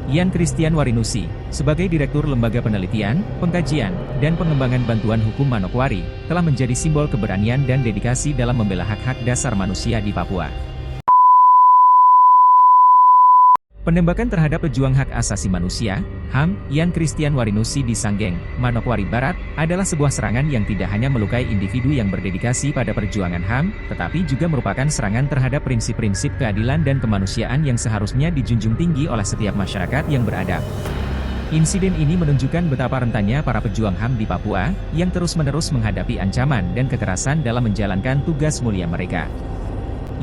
Yan Christian Warinusi, sebagai Direktur Lembaga Penelitian, Pengkajian, dan Pengembangan Bantuan Hukum Manokwari, telah menjadi simbol keberanian dan dedikasi dalam membela hak-hak dasar manusia di Papua. Penembakan terhadap pejuang hak asasi manusia, HAM, Yan Christian Warinusi di Sanggeng, Manokwari Barat, adalah sebuah serangan yang tidak hanya melukai individu yang berdedikasi pada perjuangan HAM, tetapi juga merupakan serangan terhadap prinsip-prinsip keadilan dan kemanusiaan yang seharusnya dijunjung tinggi oleh setiap masyarakat yang beradab. Insiden ini menunjukkan betapa rentannya para pejuang HAM di Papua, yang terus-menerus menghadapi ancaman dan kekerasan dalam menjalankan tugas mulia mereka.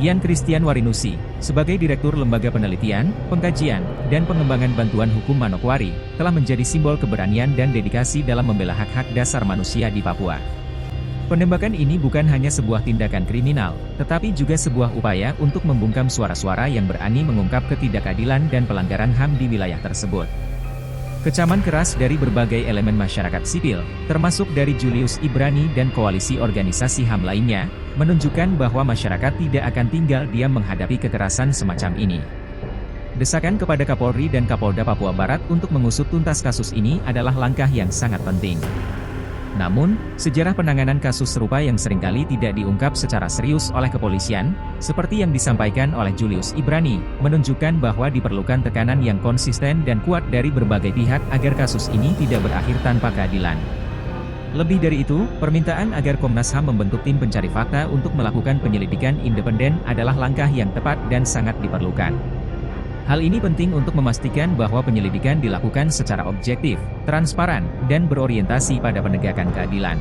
Yan Christian Warinusi, sebagai Direktur Lembaga Penelitian, Pengkajian, dan Pengembangan Bantuan Hukum Manokwari, telah menjadi simbol keberanian dan dedikasi dalam membela hak-hak dasar manusia di Papua. Penembakan ini bukan hanya sebuah tindakan kriminal, tetapi juga sebuah upaya untuk membungkam suara-suara yang berani mengungkap ketidakadilan dan pelanggaran HAM di wilayah tersebut. Kecaman keras dari berbagai elemen masyarakat sipil, termasuk dari Julius Ibrani dan koalisi organisasi HAM lainnya, menunjukkan bahwa masyarakat tidak akan tinggal diam menghadapi kekerasan semacam ini. Desakan kepada Kapolri dan Kapolda Papua Barat untuk mengusut tuntas kasus ini adalah langkah yang sangat penting. Namun, sejarah penanganan kasus serupa yang seringkali tidak diungkap secara serius oleh kepolisian, seperti yang disampaikan oleh Julius Ibrani, menunjukkan bahwa diperlukan tekanan yang konsisten dan kuat dari berbagai pihak agar kasus ini tidak berakhir tanpa keadilan. Lebih dari itu, permintaan agar Komnas HAM membentuk tim pencari fakta untuk melakukan penyelidikan independen adalah langkah yang tepat dan sangat diperlukan. Hal ini penting untuk memastikan bahwa penyelidikan dilakukan secara objektif, transparan, dan berorientasi pada penegakan keadilan.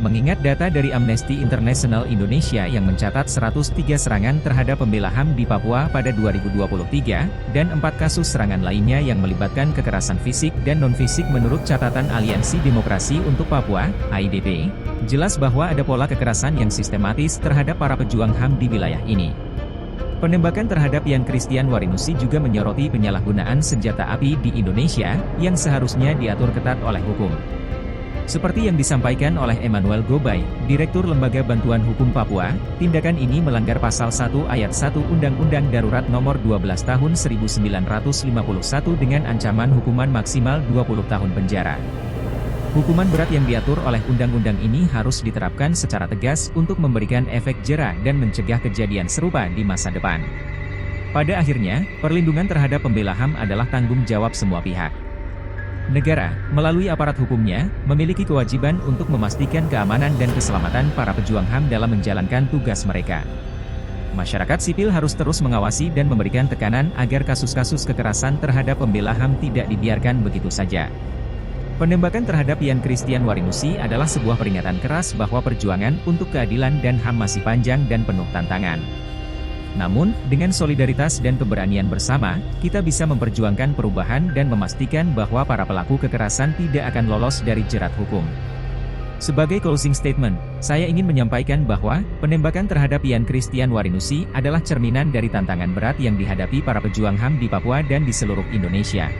Mengingat data dari Amnesty International Indonesia yang mencatat 103 serangan terhadap pembela HAM di Papua pada 2023, dan 4 kasus serangan lainnya yang melibatkan kekerasan fisik dan non-fisik menurut catatan Aliansi Demokrasi untuk Papua, AIDP, jelas bahwa ada pola kekerasan yang sistematis terhadap para pejuang HAM di wilayah ini. Penembakan terhadap Yan Christian Warinusi juga menyoroti penyalahgunaan senjata api di Indonesia, yang seharusnya diatur ketat oleh hukum. Seperti yang disampaikan oleh Emmanuel Gobay, Direktur Lembaga Bantuan Hukum Papua, tindakan ini melanggar Pasal 1 Ayat 1 Undang-Undang Darurat Nomor 12 Tahun 1951 dengan ancaman hukuman maksimal 20 tahun penjara. Hukuman berat yang diatur oleh undang-undang ini harus diterapkan secara tegas untuk memberikan efek jera dan mencegah kejadian serupa di masa depan. Pada akhirnya, perlindungan terhadap pembela HAM adalah tanggung jawab semua pihak. Negara, melalui aparat hukumnya, memiliki kewajiban untuk memastikan keamanan dan keselamatan para pejuang HAM dalam menjalankan tugas mereka. Masyarakat sipil harus terus mengawasi dan memberikan tekanan agar kasus-kasus kekerasan terhadap pembela HAM tidak dibiarkan begitu saja. Penembakan terhadap Yan Christian Warinusi adalah sebuah peringatan keras bahwa perjuangan untuk keadilan dan HAM masih panjang dan penuh tantangan. Namun, dengan solidaritas dan keberanian bersama, kita bisa memperjuangkan perubahan dan memastikan bahwa para pelaku kekerasan tidak akan lolos dari jerat hukum. Sebagai closing statement, saya ingin menyampaikan bahwa penembakan terhadap Yan Christian Warinusi adalah cerminan dari tantangan berat yang dihadapi para pejuang HAM di Papua dan di seluruh Indonesia.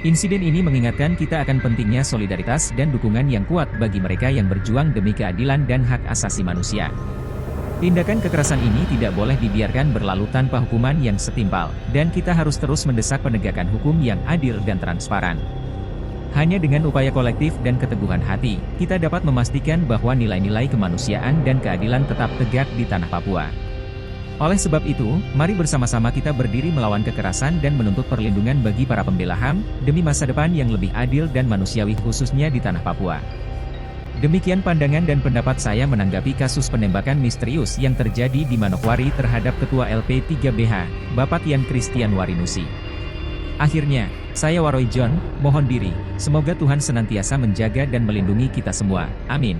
Insiden ini mengingatkan kita akan pentingnya solidaritas dan dukungan yang kuat bagi mereka yang berjuang demi keadilan dan hak asasi manusia. Tindakan kekerasan ini tidak boleh dibiarkan berlalu tanpa hukuman yang setimpal, dan kita harus terus mendesak penegakan hukum yang adil dan transparan. Hanya dengan upaya kolektif dan keteguhan hati, kita dapat memastikan bahwa nilai-nilai kemanusiaan dan keadilan tetap tegak di tanah Papua. Oleh sebab itu, mari bersama-sama kita berdiri melawan kekerasan dan menuntut perlindungan bagi para pembela HAM, demi masa depan yang lebih adil dan manusiawi khususnya di tanah Papua. Demikian pandangan dan pendapat saya menanggapi kasus penembakan misterius yang terjadi di Manokwari terhadap Ketua LP3BH, Bapak Yan Christian Warinusi. Akhirnya, saya Waroy John, mohon diri, semoga Tuhan senantiasa menjaga dan melindungi kita semua. Amin.